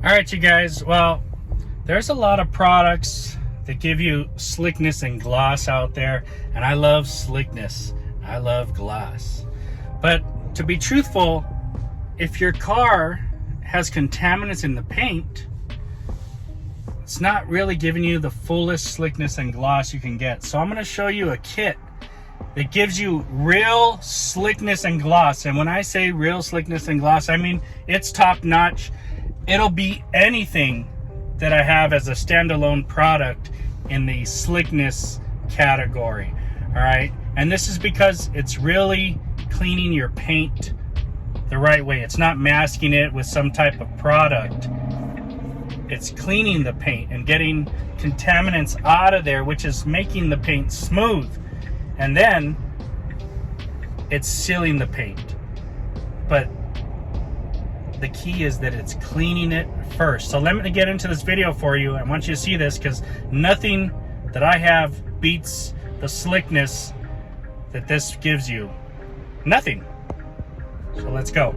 All right, you guys, well, there's a lot of products that give you slickness and gloss out there, and I love slickness. I love gloss. But to be truthful, if your car has contaminants in the paint, it's not really giving you the fullest slickness and gloss you can get. So I'm going to show you a kit that gives you real slickness and gloss. And when I say real slickness and gloss, I mean it's top notch. It'll beat anything that I have as a standalone product in the slickness category. All right, and this is because it's really cleaning your paint the right way. It's not masking it with some type of product. It's cleaning the paint and getting contaminants out of there, which is making the paint smooth, and then it's sealing the paint. But the key is that it's cleaning it first. So let me get into this video for you. I want you to see this because nothing that I have beats the slickness that this gives you. Nothing. So let's go.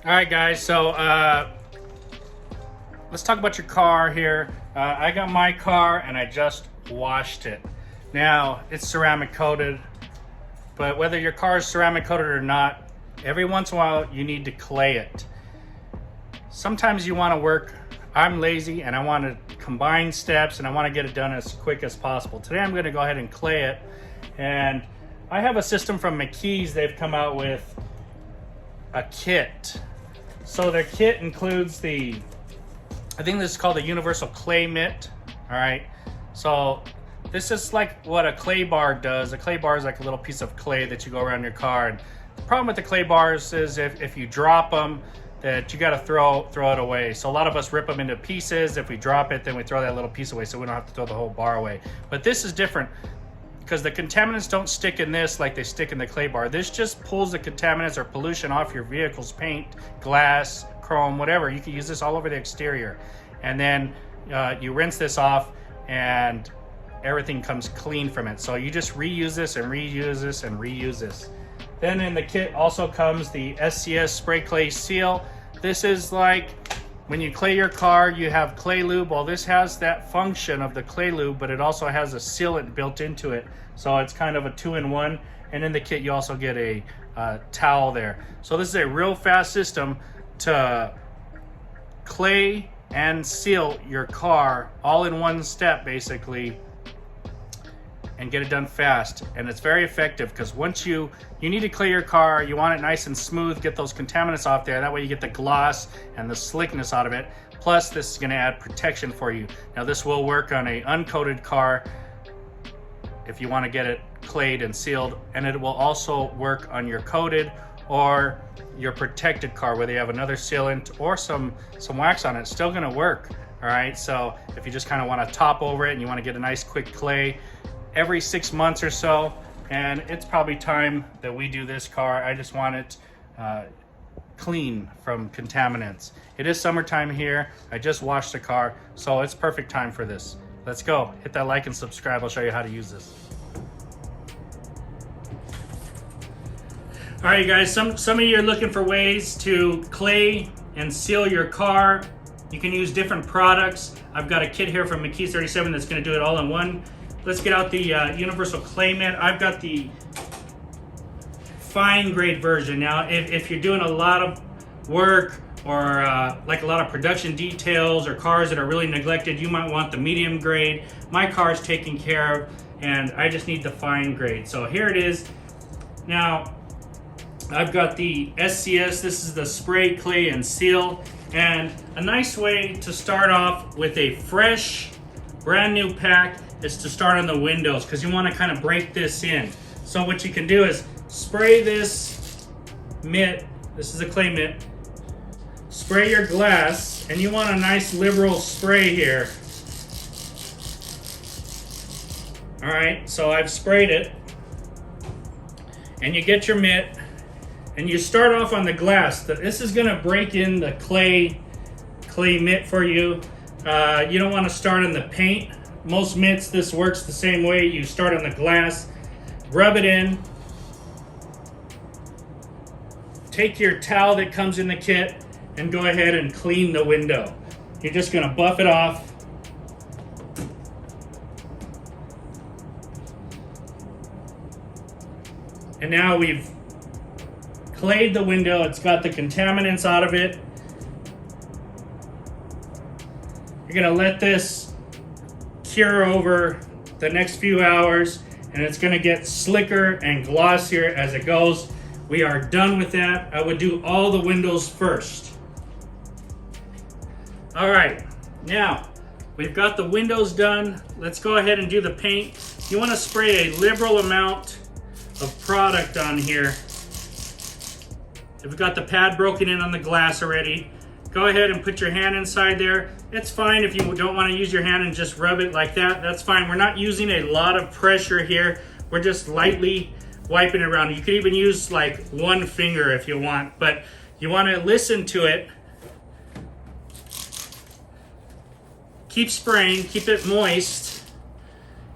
All right, guys, so let's talk about your car here. I got my car and I just washed it. Now, it's ceramic coated, but whether your car is ceramic coated or not, every once in a while you need to clay it. Sometimes you want to work, I'm lazy and I want to combine steps and I want to get it done as quick as possible. Today I'm going to go ahead and clay it, and I have a system from McKee's. They've come out with a kit. So their kit includes I think this is called the universal clay mitt. All right, so this is like what a clay bar does. A clay bar is like a little piece of clay that you go around your car, and the problem with the clay bars is if you drop them, that you got to throw it away. So a lot of us rip them into pieces. If we drop it, then we throw that little piece away, so we don't have to throw the whole bar away. But this is different because the contaminants don't stick in this like they stick in the clay bar. This just pulls the contaminants or pollution off your vehicle's paint, glass, chrome, whatever. You can use this all over the exterior, and then you rinse this off and everything comes clean from it. So you just reuse this and reuse this and reuse this. Then in the kit also comes the SCS spray clay seal. This is like when you clay your car, you have clay lube. Well, this has that function of the clay lube, but it also has a sealant built into it. So it's kind of a 2-in-1. And in the kit, you also get a towel there. So this is a real fast system to clay and seal your car all in one step, basically, and get it done fast. And it's very effective because once you need to clay your car, you want it nice and smooth, get those contaminants off there. That way you get the gloss and the slickness out of it. Plus, this is going to add protection for you. Now, this will work on a uncoated car if you want to get it clayed and sealed, and it will also work on your coated or your protected car, whether you have another sealant or some wax on it. It's still going to work. All right, so if you just kind of want to top over it and you want to get a nice quick clay every 6 months or so, and it's probably time that we do this car. I just want it clean from contaminants. It is summertime here. I just washed the car, so it's perfect time for this. Let's go. Hit that like and subscribe. I'll show you how to use this. All right, you guys, some of you are looking for ways to clay and seal your car. You can use different products. I've got a kit here from McKee's 37 that's going to do it all in one. Let's get out the universal clay mitt. I've got the fine grade version. Now, if you're doing a lot of work or like a lot of production details or cars that are really neglected, you might want the medium grade. My car is taken care of, and I just need the fine grade. So here it is. Now, I've got the SCS. This is the spray, clay, and seal. And a nice way to start off with a fresh, brand new pack is to start on the windows, because you want to kind of break this in. So what you can do is spray this mitt. This is a clay mitt. Spray your glass, and you want a nice liberal spray here. All right, so I've sprayed it. And you get your mitt, and you start off on the glass. This is gonna break in the clay mitt for you. You don't wanna start on the paint, most mitts, this works the same way. You start on the glass, rub it in, take your towel that comes in the kit, and go ahead and clean the window. You're just gonna buff it off. And now we've clayed the window. It's got the contaminants out of it. You're gonna let this cure over the next few hours, and it's gonna get slicker and glossier as it goes. We are done with that. I would do all the windows first. All right, now we've got the windows done. Let's go ahead and do the paint. You wanna spray a liberal amount of product on here. If you've got the pad broken in on the glass already, go ahead and put your hand inside there. It's fine if you don't want to use your hand and just rub it like that. That's fine. We're not using a lot of pressure here. We're just lightly wiping it around. You could even use like one finger if you want, but you want to listen to it. Keep spraying, keep it moist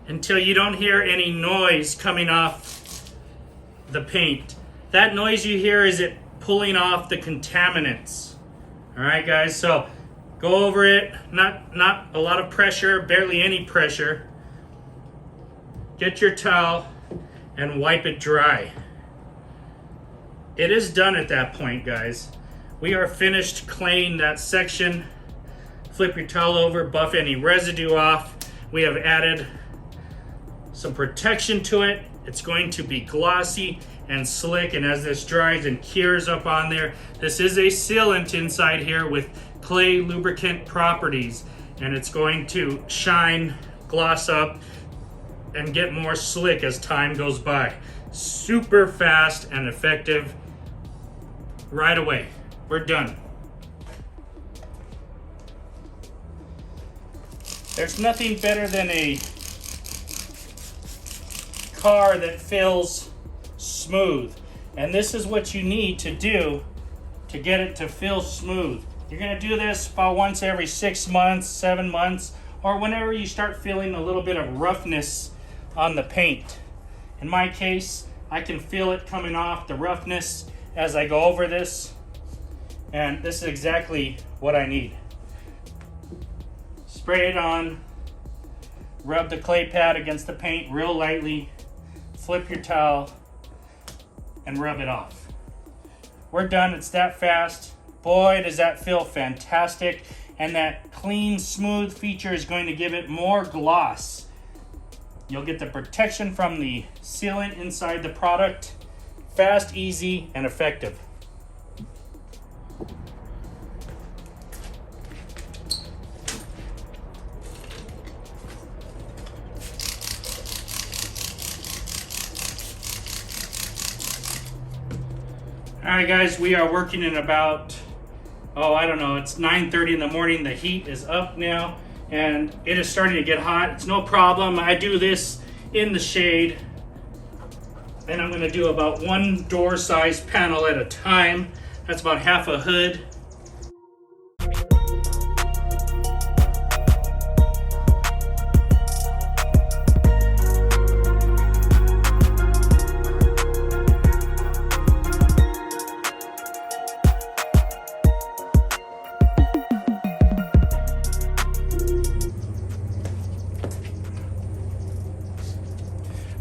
until you don't hear any noise coming off the paint. That noise you hear is it pulling off the contaminants. All right, guys, so go over it. Not a lot of pressure, barely any pressure. Get your towel and wipe it dry. It is done at that point, guys. We are finished claying that section. Flip your towel over, buff any residue off. We have added some protection to it. It's going to be glossy and slick, and as this dries and cures up on there, this is a sealant inside here with clay lubricant properties, and it's going to shine, gloss up, and get more slick as time goes by. Super fast and effective right away. We're done. There's nothing better than a car that feels smooth, and this is what you need to do to get it to feel smooth. You're going to do this about once every 6 months, 7 months, or whenever you start feeling a little bit of roughness on the paint. In my case, I can feel it coming off, the roughness, as I go over this, and this is exactly what I need. Spray it on, rub the clay pad against the paint real lightly, flip your towel, and rub it off. We're done. It's that fast. Boy, does that feel fantastic. And that clean, smooth feature is going to give it more gloss. You'll get the protection from the sealant inside the product. Fast, easy, and effective. All right, guys, we are working in about, I don't know, it's 9:30 in the morning. The heat is up now, and it is starting to get hot. It's no problem. I do this in the shade, and I'm going to do about one door size panel at a time. That's about half a hood.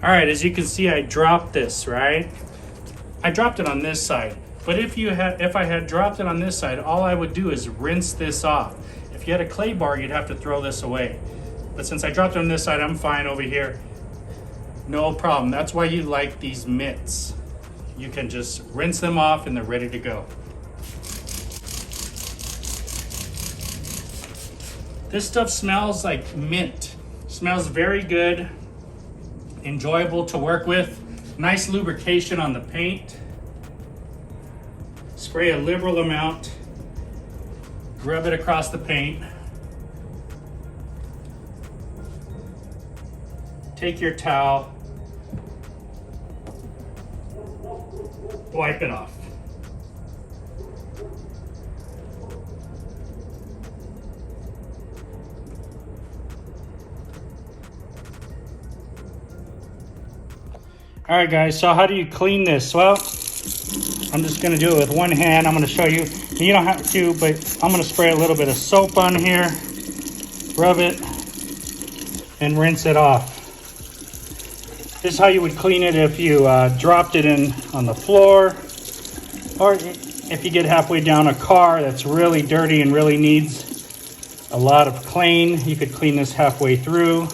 All right, as you can see, I dropped this, right? I dropped it on this side, but if I had dropped it on this side, all I would do is rinse this off. If you had a clay bar, you'd have to throw this away. But since I dropped it on this side, I'm fine over here. No problem. That's why you like these mitts. You can just rinse them off and they're ready to go. This stuff smells like mint. Smells very good. Enjoyable to work with. Nice lubrication on the paint. Spray a liberal amount. Rub it across the paint. Take your towel. Wipe it off. All right, guys, so how do you clean this? Well, I'm just gonna do it with one hand. I'm gonna show you. You don't have to, but I'm gonna spray a little bit of soap on here, rub it, and rinse it off. This is how you would clean it if you dropped it in on the floor, or if you get halfway down a car that's really dirty and really needs a lot of clean. You could clean this halfway through,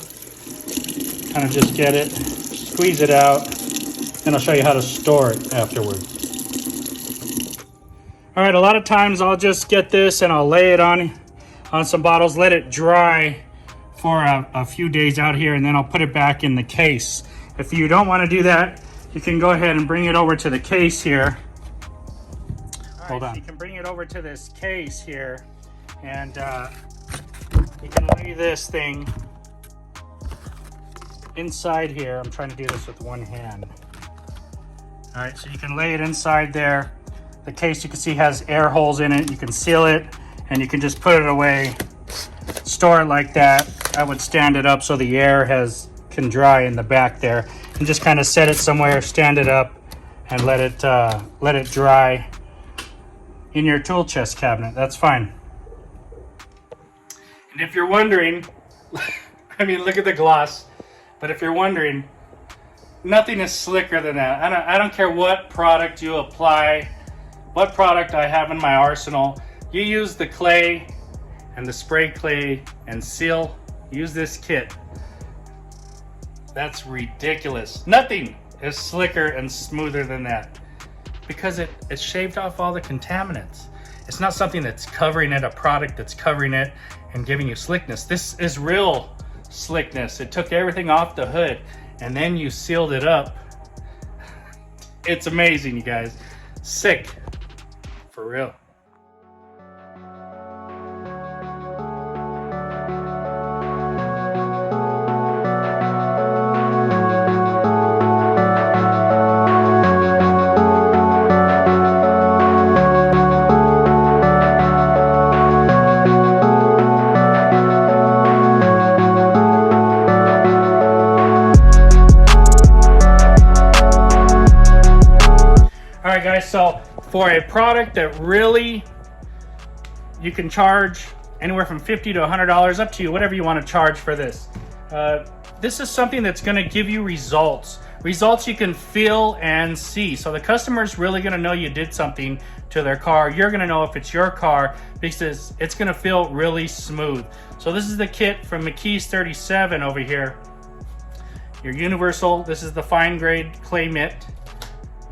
kind of just get it, squeeze it out, then I'll show you how to store it afterwards. All right, a lot of times I'll just get this and I'll lay it on some bottles, let it dry for a few days out here, and then I'll put it back in the case. If you don't want to do that, you can go ahead and bring it over to the case here. Hold on. So you can bring it over to this case here, and you can lay this thing inside here. I'm trying to do this with one hand. All right, so you can lay it inside there. The case, you can see, has air holes in it. You can seal it, and you can just put it away, store it like that. I would stand it up so the air can dry in the back there, and just kind of set it somewhere, stand it up, and let it dry in your tool chest cabinet. That's fine. And if you're wondering, I mean, look at the gloss, but if you're wondering, nothing is slicker than that. I don't care what product you apply, what product I have in my arsenal. You use the clay and the spray clay and seal, use this kit. That's ridiculous. Nothing is slicker and smoother than that, because it shaved off all the contaminants. It's not something that's covering it, a product that's covering it and giving you slickness. This is real slickness. It took everything off the hood and then you sealed it up. It's amazing, you guys. Sick, for real. Alright guys, so for a product that really you can charge anywhere from $50 to $100, up to you, whatever you want to charge for this. This is something that's going to give you results you can feel and see. So the customer's really going to know you did something to their car. You're going to know if it's your car, because it's going to feel really smooth. So this is the kit from McKee's 37 over here. Your universal, this is the fine grade clay mitt.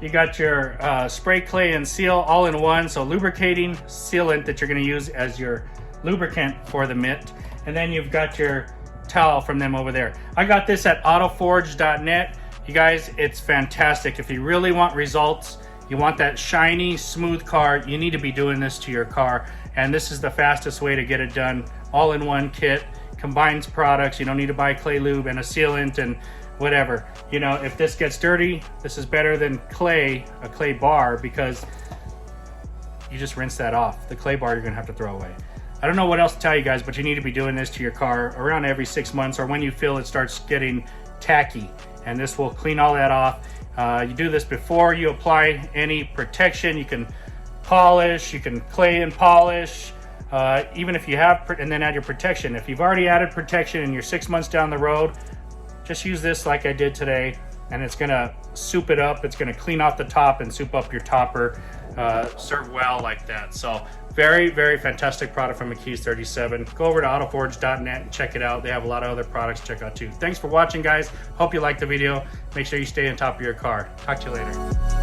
You got your spray clay and seal all in one, so lubricating sealant that you're going to use as your lubricant for the mitt. And then you've got your towel from them over there. I got this at autoforge.net. You guys, it's fantastic. If you really want results, you want that shiny, smooth car, you need to be doing this to your car. And this is the fastest way to get it done. All in one kit, combines products. You don't need to buy clay lube and a sealant and whatever. You know, if this gets dirty, this is better than a clay bar, because you just rinse that off. The clay bar you're gonna have to throw away. I don't know what else to tell you guys, but you need to be doing this to your car around every 6 months, or when you feel it starts getting tacky, and this will clean all that off. You do this before you apply any protection. You can polish, you can clay and polish, even if you have, and then add your protection. If you've already added protection and you're 6 months down the road, just use this like I did today, and it's gonna soup it up. It's gonna clean off the top and soup up your topper. Serve well like that. So very, very fantastic product from McKee's 37. Go over to autoforge.net and check it out. They have a lot of other products to check out too. Thanks for watching, guys. Hope you liked the video. Make sure you stay on top of your car. Talk to you later.